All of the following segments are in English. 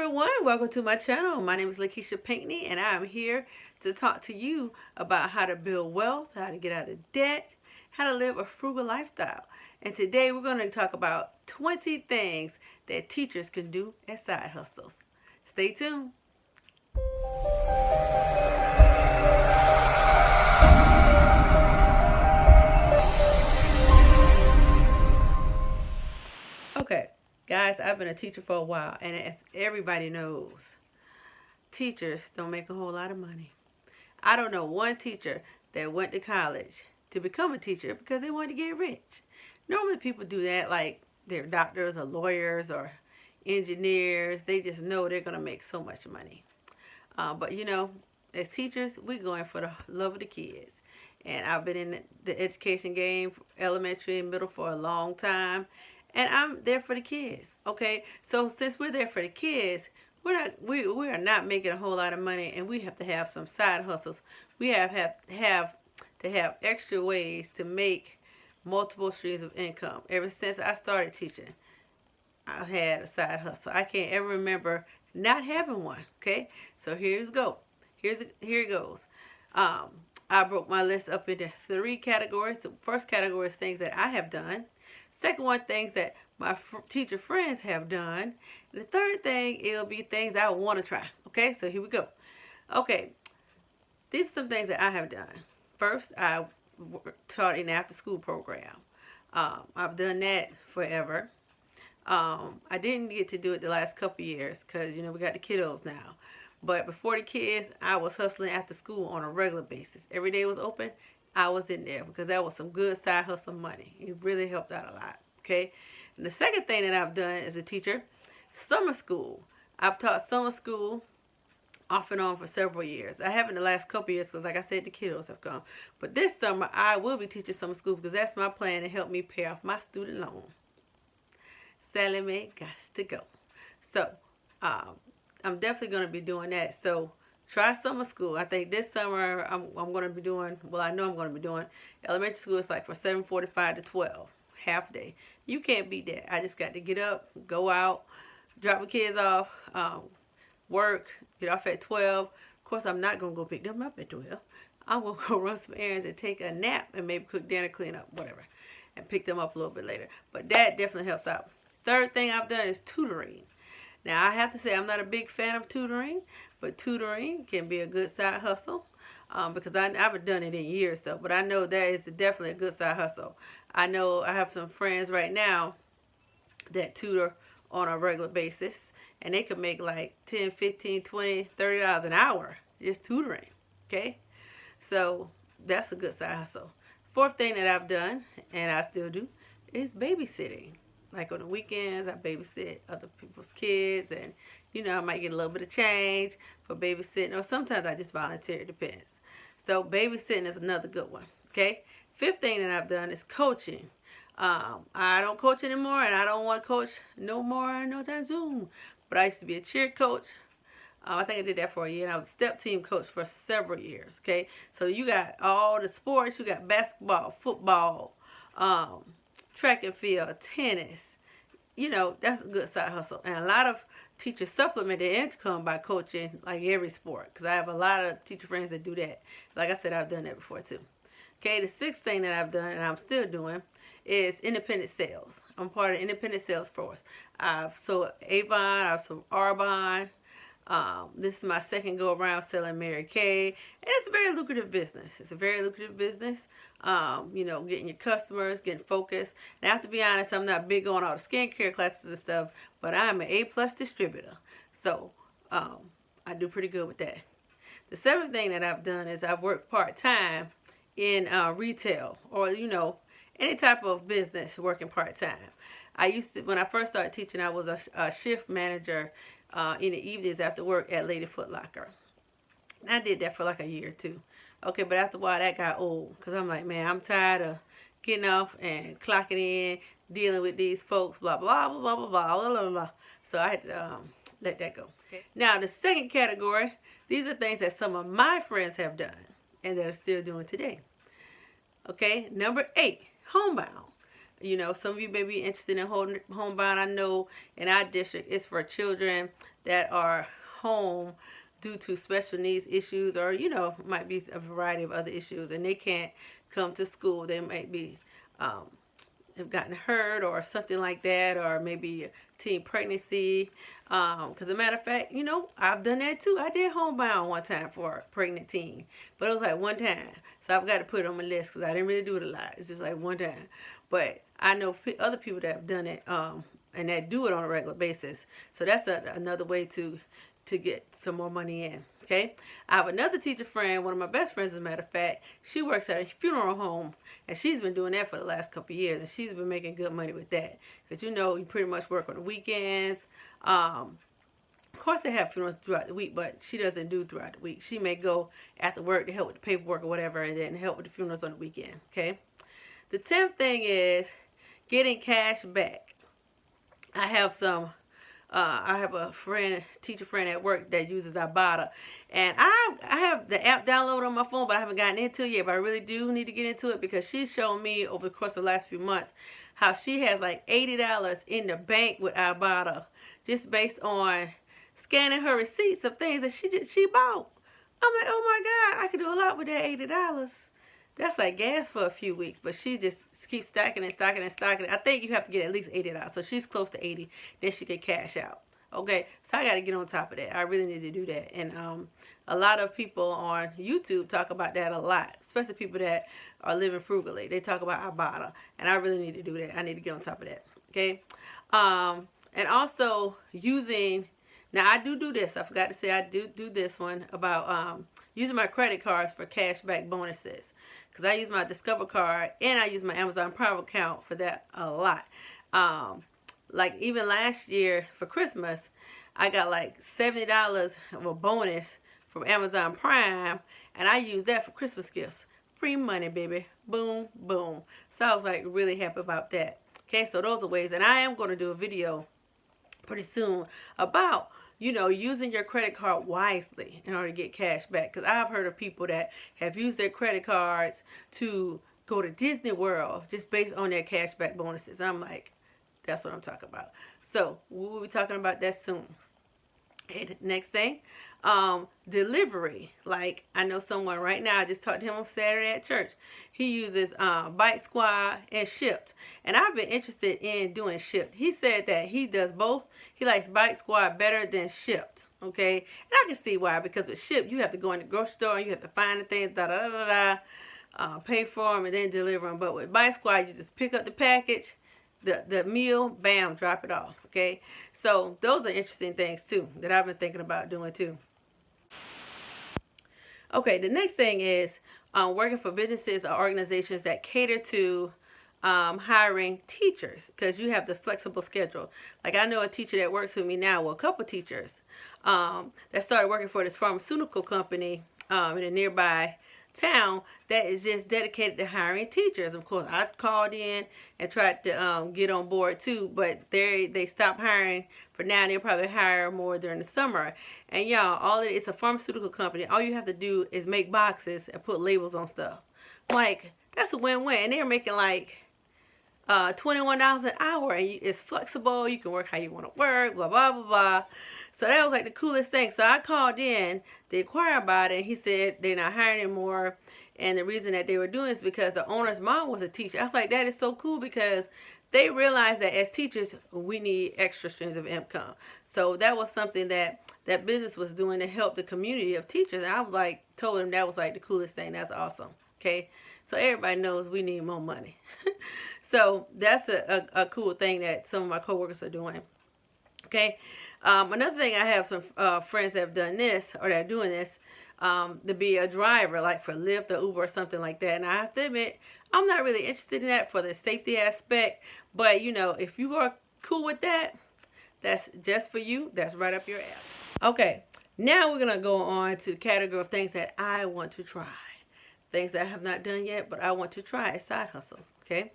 everyone, welcome to my channel. My name is Lakeisha Pinckney and I am here to talk to you about how to build wealth, how to get out of debt, how to live a frugal lifestyle. And today we're going to talk about 20 things that teachers can do as side hustles. Stay tuned. Okay, guys, I've been a teacher for a while, and as everybody knows, teachers don't make a whole lot of money. I don't know one teacher that went to college to become a teacher because they wanted to get rich. Normally people do that like they're doctors or lawyers or engineers. They just know they're going to make so much money. But you know, as teachers, we're going for the love of the kids. And I've been in the education game, elementary and middle, for a long time. And I'm there for the kids. Okay, so since we're there for the kids, we are not making a whole lot of money, and we have to have some side hustles. We have to have extra ways to make multiple streams of income. Ever since I started teaching, I had a side hustle. I can't ever remember not having one. Okay, so here it goes. I broke my list up into 3 categories. The first category is things that I have done. Second one, things that my teacher friends have done. And the third thing, it'll be things I want to try. Okay, so here we go. Okay, these are some things that I have done. First, I taught in an after-school program. I've done that forever. I didn't get to do it the last couple years because, you know, we got the kiddos now. But before the kids, I was hustling after school on a regular basis. Every day was open, I was in there because that was some good side hustle money. It really helped out a lot. Okay. And the second thing that I've done as a teacher, summer school. I've taught summer school off and on for several years. I haven't the last couple years because, like I said, the kiddos have come. But this summer, I will be teaching summer school because that's my plan to help me pay off my student loan. Sally Mae got to go. So, I'm definitely going to be doing that. So, try summer school. I think this summer I'm going to be doing, well, I know I'm going to be doing elementary school. It's like from 7:45 to 12, half day. You can't beat that. I just got to get up, go out, drop my kids off, work, get off at 12. Of course, I'm not going to go pick them up at 12. I'm going to go run some errands and take a nap and maybe cook dinner, clean up, whatever, and pick them up a little bit later. But that definitely helps out. Third thing I've done is tutoring. Now, I have to say I'm not a big fan of tutoring, but tutoring can be a good side hustle because I haven't done it in years, though. But I know that is definitely a good side hustle. I know I have some friends right now that tutor on a regular basis, and they could make like $10, $15, $20, $30 an hour just tutoring, okay? So that's a good side hustle. Fourth thing that I've done, and I still do, is babysitting. Like on the weekends, I babysit other people's kids, and you know, I might get a little bit of change for babysitting, or sometimes I just volunteer. It depends. So babysitting is another good one. Okay. Fifth thing that I've done is coaching. I don't coach anymore, and I don't want to coach no more, no time soon. But I used to be a cheer coach. I think I did that for a year, and I was a step team coach for several years. Okay. So you got all the sports. You got basketball, football, track and field, tennis. You know, that's a good side hustle. And a lot of teachers supplement their income by coaching like every sport, because I have a lot of teacher friends that do that. Like I said, I've done that before too. Okay, the sixth thing that I've done and I'm still doing is independent sales. I'm part of the independent sales force. I've sold Avon, I've sold Arbonne. This is my second go around selling Mary Kay, and it's a very lucrative business. It's a very lucrative business. You know, getting your customers, getting focused. And I have to be honest, I'm not big on all the skincare classes and stuff, but I'm an A+ distributor. So, I do pretty good with that. The seventh thing that I've done is I've worked part-time in retail, or, you know, any type of business working part-time. I used to, when I first started teaching, I was a shift manager in the evenings after work at Lady Foot Locker. And I did that for like a year or two. Okay, but after a while that got old, because I'm like, man, I'm tired of getting off and clocking in, dealing with these folks, blah, blah, blah, blah, blah, blah, blah, blah. So I had to let that go. Okay. Now, the second category, these are things that some of my friends have done and that are still doing today. Okay, number 8, homebound. You know, some of you may be interested in homebound. I know in our district it's for children that are home due to special needs issues, or you know, might be a variety of other issues, and they can't come to school. They might be um, have gotten hurt or something like that, or maybe teen pregnancy. Because a matter of fact, you know, I've done that too. I did homebound one time for a pregnant teen, but it was like one time. So I've got to put it on my list because I didn't really do it a lot. It's just like one time. But I know other people that have done it, and that do it on a regular basis. So that's another way to get some more money in. Okay, I have another teacher friend, one of my best friends, as a matter of fact. She works at a funeral home, and she's been doing that for the last couple of years, and she's been making good money with that. Because you know, you pretty much work on the weekends. Of course, they have funerals throughout the week, but she doesn't do throughout the week. She may go after work to help with the paperwork or whatever, and then help with the funerals on the weekend. Okay. The 10th thing is getting cash back. I have a teacher friend at work that uses Ibotta, and I have the app downloaded on my phone, but I haven't gotten into it yet. But I really do need to get into it because she's shown me over the course of the last few months how she has like $80 in the bank with Ibotta, just based on scanning her receipts of things that she bought. I'm like, oh my God, I could do a lot with that $80. That's like gas for a few weeks, but she just keeps stacking and stacking and stacking. I think you have to get at least $80. So she's close to 80. Then she can cash out. Okay, so I got to get on top of that. I really need to do that. And a lot of people on YouTube talk about that a lot, especially people that are living frugally. They talk about Ibotta, and I really need to do that. I need to get on top of that. Okay, and also using. Now, I do this. I forgot to say I do this one about using my credit cards for cashback bonuses. Because I use my Discover card and I use my Amazon Prime account for that a lot. Like even last year for Christmas, I got like $70 of a bonus from Amazon Prime. And I used that for Christmas gifts. Free money, baby. Boom, boom. So I was like really happy about that. Okay, so those are ways. And I am going to do a video pretty soon about using your credit card wisely in order to get cash back. Because I've heard of people that have used their credit cards to go to Disney World just based on their cash back bonuses. I'm like, that's what I'm talking about. So we'll be talking about that soon. Okay, next thing, delivery. Like I know someone right now, I just talked to him on Saturday at church. He uses Bite Squad and Shipt. And I've been interested in doing Shipt. He said that he does both. He likes Bite Squad better than Shipt. Okay. And I can see why, because with Shipt, you have to go in the grocery store and you have to find the things, pay for them and then deliver them. But with Bite Squad, you just pick up the package, the meal, bam, drop it off. Okay, so those are interesting things too that I've been thinking about doing too. Okay, the next thing is working for businesses or organizations that cater to hiring teachers, because you have the flexible schedule. Like I know a teacher that works with me now, well, a couple teachers that started working for this pharmaceutical company in a nearby town that is just dedicated to hiring teachers. Of course, I called in and tried to get on board too, but they stopped hiring for now. They'll probably hire more during the summer. And y'all, it's a pharmaceutical company. All you have to do is make boxes and put labels on stuff. Like, that's a win-win. And they're making like $21 an hour, and it's flexible. You can work how you want to work, blah, blah, blah, blah. So that was like the coolest thing. So I called in to inquire about it, and he said they're not hiring anymore. And the reason that they were doing it is because the owner's mom was a teacher. I was like, that is so cool, because they realized that as teachers, we need extra streams of income. So that was something that business was doing to help the community of teachers. And I was like, told them that was like the coolest thing. That's awesome. Okay. So everybody knows we need more money. So that's a cool thing that some of my coworkers are doing. Okay. Another thing, I have some friends that have done this, or that are doing this, to be a driver, like for Lyft or Uber or something like that. And I have to admit, I'm not really interested in that for the safety aspect. But, if you are cool with that, that's just for you. That's right up your alley. Okay. Now we're going to go on to the category of things that I want to try. Things that I have not done yet, but I want to try as side hustles. Okay.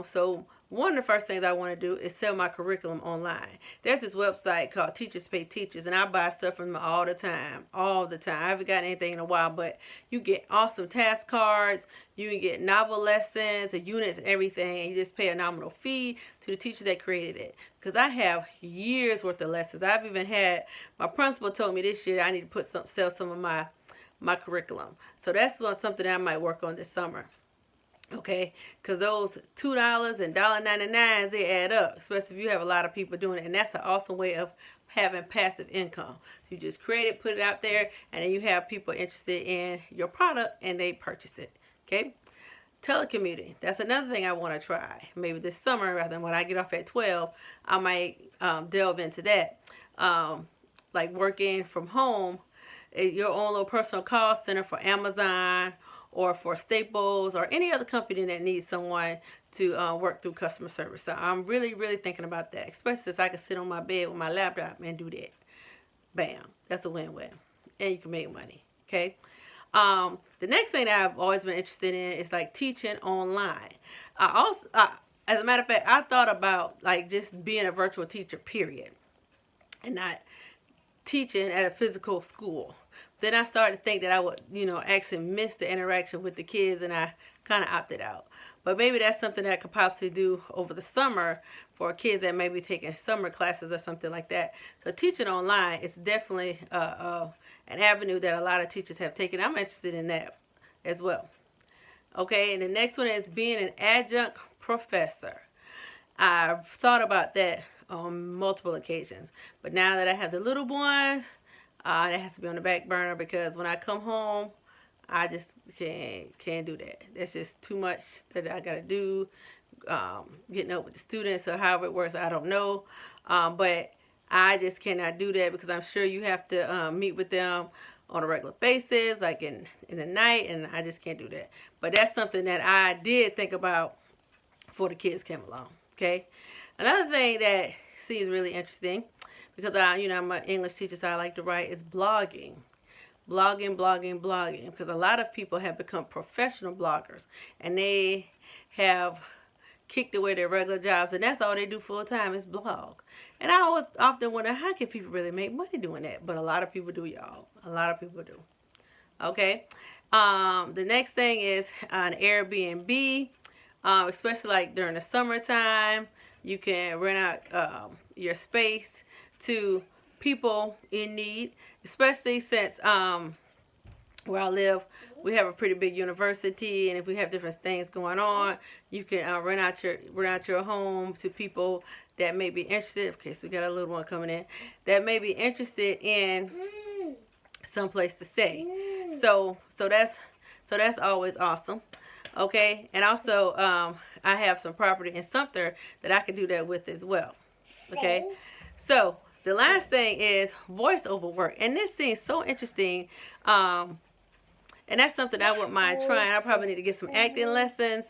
So one of the first things I want to do is sell my curriculum online. There's this website called Teachers Pay Teachers, and I buy stuff from them all the time. All the time. I haven't gotten anything in a while, but you get awesome task cards. You can get novel lessons and units and everything, and you just pay a nominal fee to the teachers that created it. Because I have years worth of lessons. I've even had, my principal told me this year I need to sell some of my curriculum. So that's something that I might work on this summer. Okay, because those $2 and $1.99, they add up, especially if you have a lot of people doing it. And that's an awesome way of having passive income. So you just create it, put it out there, and then you have people interested in your product and they purchase it. Okay, telecommuting, that's another thing I want to try. Maybe this summer, rather than when I get off at 12, I might delve into that. Like working from home, your own little personal call center for Amazon or for Staples or any other company that needs someone to work through customer service. So I'm really, really thinking about that, especially since I can sit on my bed with my laptop and do that. Bam. That's a win-win. And you can make money. Okay. The next thing that I've always been interested in is like teaching online. As a matter of fact, I thought about like just being a virtual teacher, period, and not teaching at a physical school. Then I started to think that I would, actually miss the interaction with the kids, and I kind of opted out. But maybe that's something that I could possibly do over the summer for kids that may be taking summer classes or something like that. So teaching online is definitely an avenue that a lot of teachers have taken. I'm interested in that as well. Okay, and the next one is being an adjunct professor. I've thought about that on multiple occasions, but now that I have the little ones, that has to be on the back burner, because when I come home, I just can't do that. That's just too much that I gotta do. Getting up with the students or however it works, I don't know. But I just cannot do that, because I'm sure you have to meet with them on a regular basis, like in the night, and I just can't do that. But that's something that I did think about before the kids came along. Okay. Another thing that seems really interesting, because I'm an English teacher, so I like to write, is blogging. Blogging. Because a lot of people have become professional bloggers, and they have kicked away their regular jobs, and that's all they do full time is blog. And I always often wonder, how can people really make money doing that? But a lot of people do, y'all. A lot of people do. Okay. The next thing is an Airbnb, especially like during the summertime. You can rent out your space to people in need, especially since where I live, we have a pretty big university, and if we have different things going on, you can rent out your home to people that may be interested. Okay, so we got a little one coming in that may be interested in some place to stay. So that's always awesome. Okay, and also I have some property in Sumter that I can do that with as well. Okay, so the last thing is voiceover work, and this seems so interesting, and that's something I wouldn't mind trying. I probably need to get some acting lessons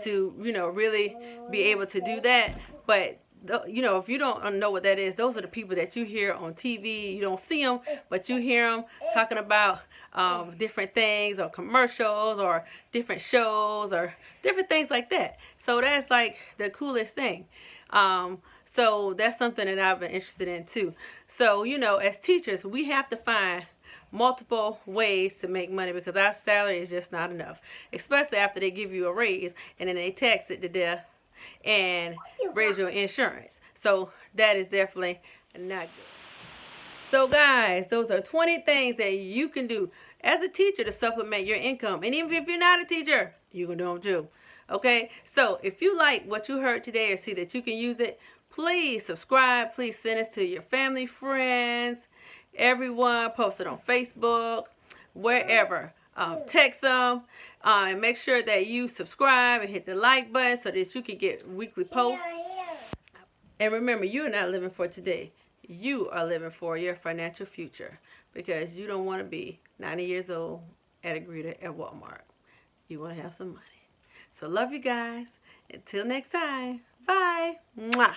to really be able to do that. But if you don't know what that is, those are the people that you hear on TV. You don't see them, but you hear them talking about different things, or commercials, or different shows, or different things like that. So that's like the coolest thing. So that's something that I've been interested in too. So, as teachers, we have to find multiple ways to make money, because our salary is just not enough, especially after they give you a raise and then they tax it to death and raise your insurance. So that is definitely not good. So guys, those are 20 things that you can do as a teacher to supplement your income. And even if you're not a teacher, you can do them too. Okay, so if you like what you heard today or see that you can use it, please subscribe. Please send this to your family, friends, everyone. Post it on Facebook, wherever. Text them, and make sure that you subscribe and hit the like button so that you can get weekly posts. And remember, you are not living for today. You are living for your financial future, because you don't want to be 90 years old at a greeter at Walmart. You want to have some money. So love you guys. Until next time. Bye. Mwah.